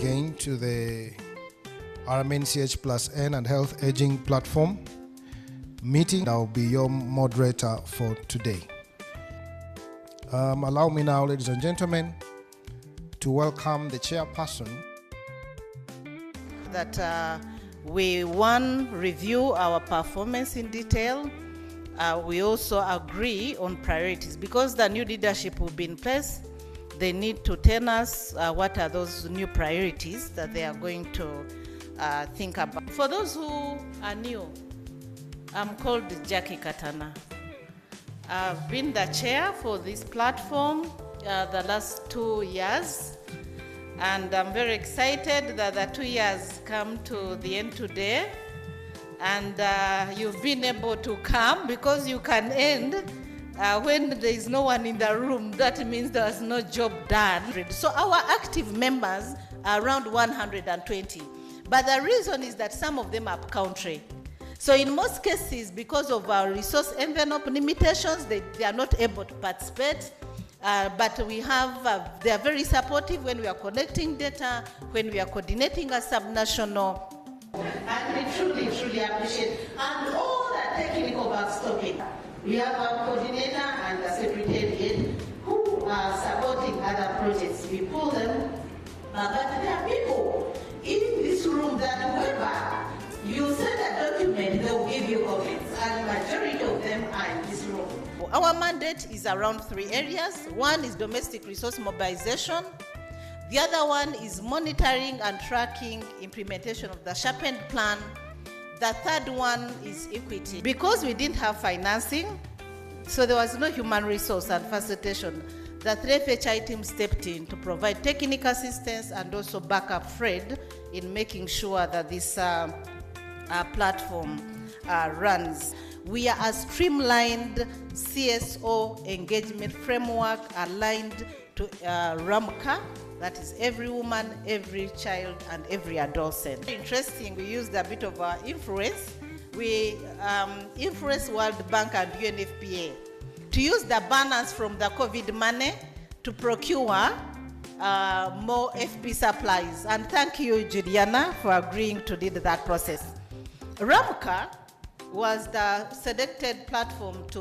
again to the RMNCAH+N and Health Aging Platform meeting. I'll be your moderator for today. Allow me now, ladies and gentlemen, to welcome the chairperson. That we review our performance in detail. We also agree on priorities because the new leadership will be in place. They need to tell us what are those new priorities that they are going to think about. For those who are new, I'm called Jackie Katana. I've been the chair for this platform the last 2 years, and I'm very excited that the 2 years come to the end today, and you've been able to come because you can end when there is no one in the room. That means there's no job done. So our active members are around 120, but the reason is that some of them are country. So in most cases, because of our resource envelope limitations, they are not able to participate. But we have, they are very supportive when we are collecting data, when we are coordinating a subnational. And we truly appreciate, and all the technical backstopping. We have our coordinator and the secretariat who are supporting other projects. We pull them, but there are people in this room that whoever you send a document, they will give you copies, and majority of them are in this room. Our mandate is around 3 areas. One is domestic resource mobilization. The other one is monitoring and tracking implementation of the Sheraton plan. The third one is equity. Because we didn't have financing, so there was no human resource and facilitation, the 3FHI team stepped in to provide technical assistance and also backup Fred in making sure that this platform runs. We are a streamlined CSO engagement framework aligned to RMNCAH+, that is every woman, every child, and every adolescent. Interesting, we used a bit of our influence. We influenced World Bank and UNFPA to use the balance from the COVID money to procure more FP supplies. And thank you, Juliana, for agreeing to lead that process. RMNCAH+ was the selected platform to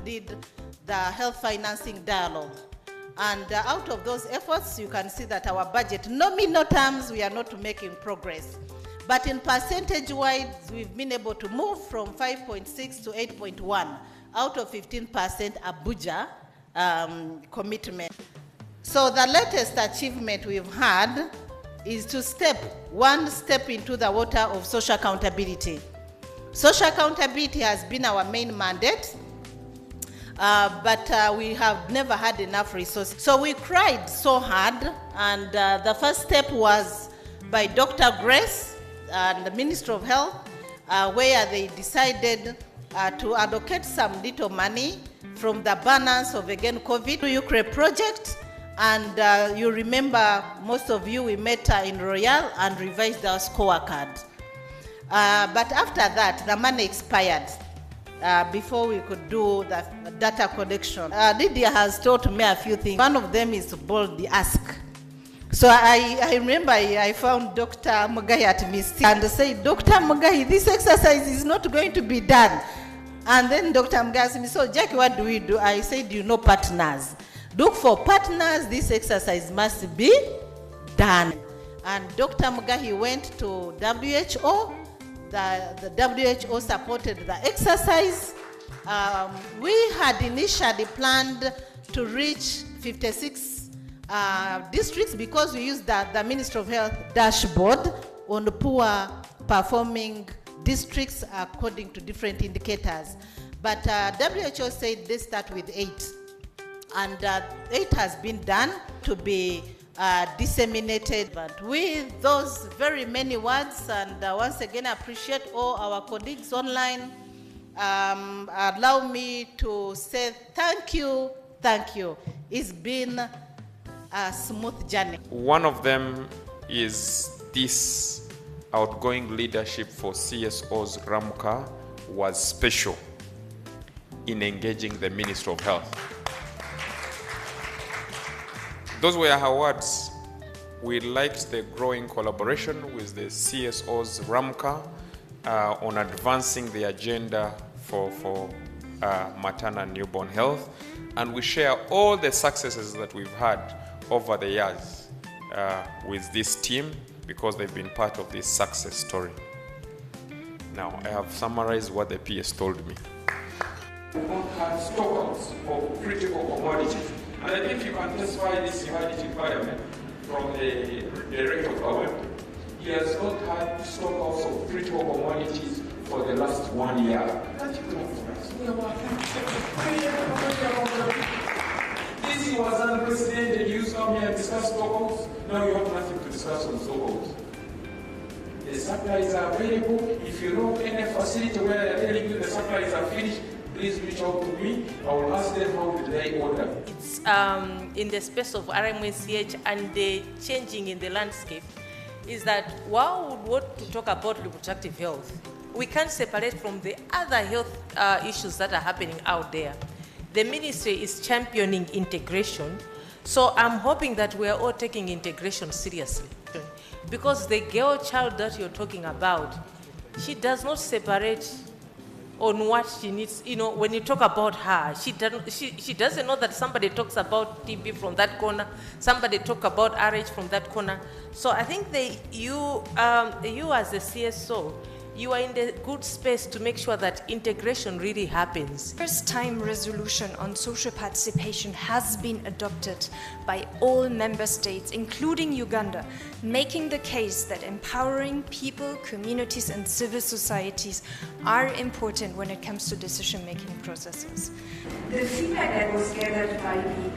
lead the health financing dialogue. And out of those efforts, you can see that our budget, nominal terms, we are not making progress. But in percentage-wise, we've been able to move from 5.6 to 8.1 out of 15% Abuja commitment. So the latest achievement we've had is to one step into the water of social accountability. Social accountability has been our main mandate. But we have never had enough resources. So we cried so hard, and the first step was by Dr. Grace and the Minister of Health, where they decided to allocate some little money from the balance of, again, COVID Ukraine project. And you remember, most of you, we met in Royal and revised our scorecard. But after that, the money expired. Before we could do the data collection. Lydia has taught me a few things. One of them is to boldly ask. So I remember I found Dr. Mugai at Misty and said, Dr. Mugai, this exercise is not going to be done. And then Dr. Mugai asked me, so Jackie, what do we do? I said, partners. Look for partners. This exercise must be done. And Dr. Mugai went to WHO. The WHO supported the exercise. We had initially planned to reach 56 districts because we used the Ministry of Health dashboard on poor performing districts according to different indicators. But WHO said they start with 8. And 8 has been done to be disseminated. But with those very many words, and once again I appreciate all our colleagues online, allow me to say thank you. It's been a smooth journey. One of them is this outgoing leadership for CSO's RMNCAH+ was special in engaging the Minister of Health. Those were her words. We liked the growing collaboration with the CSO's RMNCAH on advancing the agenda for maternal and newborn health, and we share all the successes that we've had over the years with this team because they've been part of this success story. Now, I have summarized what the PS told me. We don't have stockouts of critical commodities. And I think you can testify this, you had it in Parliament from the Director of Government. He has not had stockouts of critical commodities for the last 1 year. This was unprecedented. You come here and discuss stockouts. Now you have nothing to discuss on stockouts. The supplies are available. If you know any facility where they're telling you the supplies are finished, please reach out to me. I will ask them how did they order. It's in the space of RMNCAH and the changing in the landscape is that while we want to talk about reproductive health, we can't separate from the other health issues that are happening out there. The ministry is championing integration, so I'm hoping that we are all taking integration seriously. Because the girl child that you're talking about, she does not separate on what she needs. You know, when you talk about her, she doesn't know that somebody talks about TB from that corner, somebody talk about RH from that corner. So I think you as a CSO, you are in the good space to make sure that integration really happens. First-time resolution on social participation has been adopted by all member states, including Uganda, making the case that empowering people, communities, and civil societies are important when it comes to decision-making processes. The feedback that was gathered by the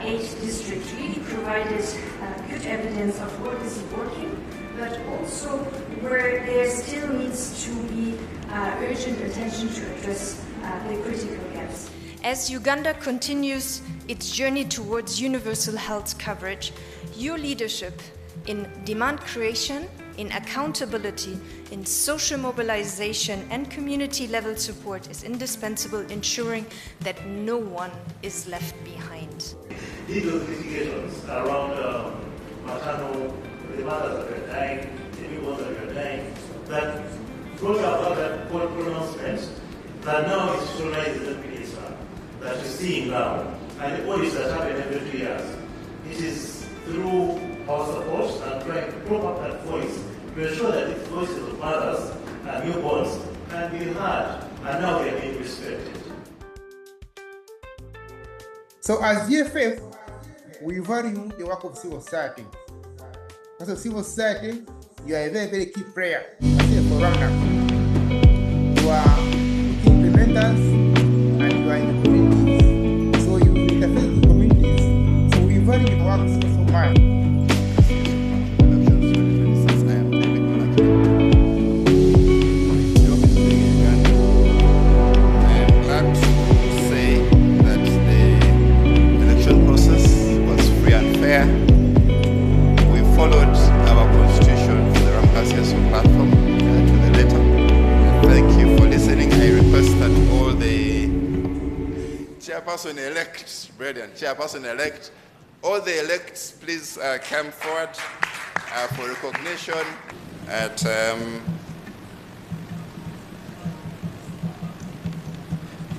8 districts really provided good evidence of what is working, but also where there still needs to be urgent attention to address the critical gaps. As Uganda continues its journey towards universal health coverage, your leadership in demand creation, in accountability, in social mobilization and community-level support is indispensable, ensuring that no one is left behind. These are mitigations around maternal, the mothers that are dying, the newborns that are dying, that brought about that court pronouncement that now institutionalizes the PSR that we're seeing now, and the audits that happen every 2 years. It is through our support and trying to prop up that voice to ensure that the voices of mothers and newborns can be heard, and now they are being respected. So as GFF, we value the work of civil society. As a civil society, you are a very, very key player. I say for RMNCAH, you are implementers and you are in the communities. So you interface with communities. So we value the work so much. Chairperson-elect, brilliant, Chairperson-elect, all the elects, please come forward for recognition at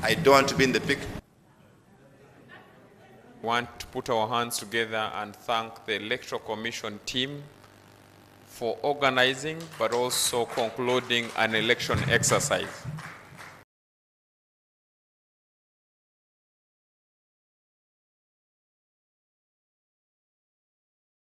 I don't want to be in the picture. We want to put our hands together and thank the Electoral Commission team for organizing but also concluding an election exercise.